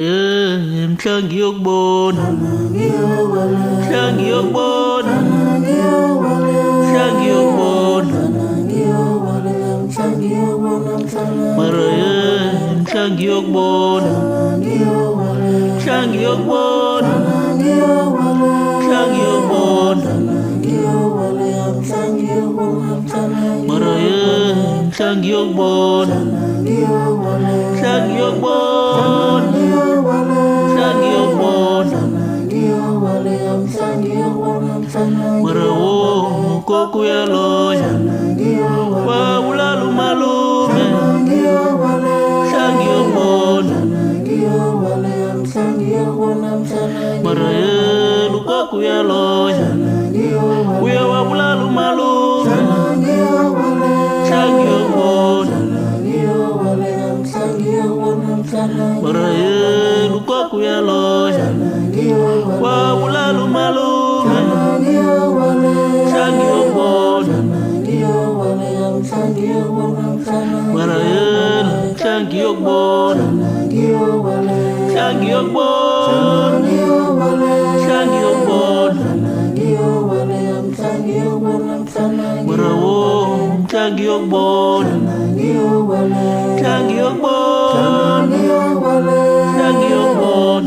Trang yok bon, trang yok bon, trang yok bon, marayan trang yok bon, trang yok bon, trang yok bon, marayan trang yok bon, trang yok bon. Marawo koku ya loya wa ulalu malume Shangyo bon Marayo koku ya loya wa ulalu malume Shangyo bon Marayo koku ya loya wa ulalu malume Shangyo bon Marayan Shangyo bon Shangyo bon Shangyo bon Marawo Shangyo bon Shangyo bon Shangyo bon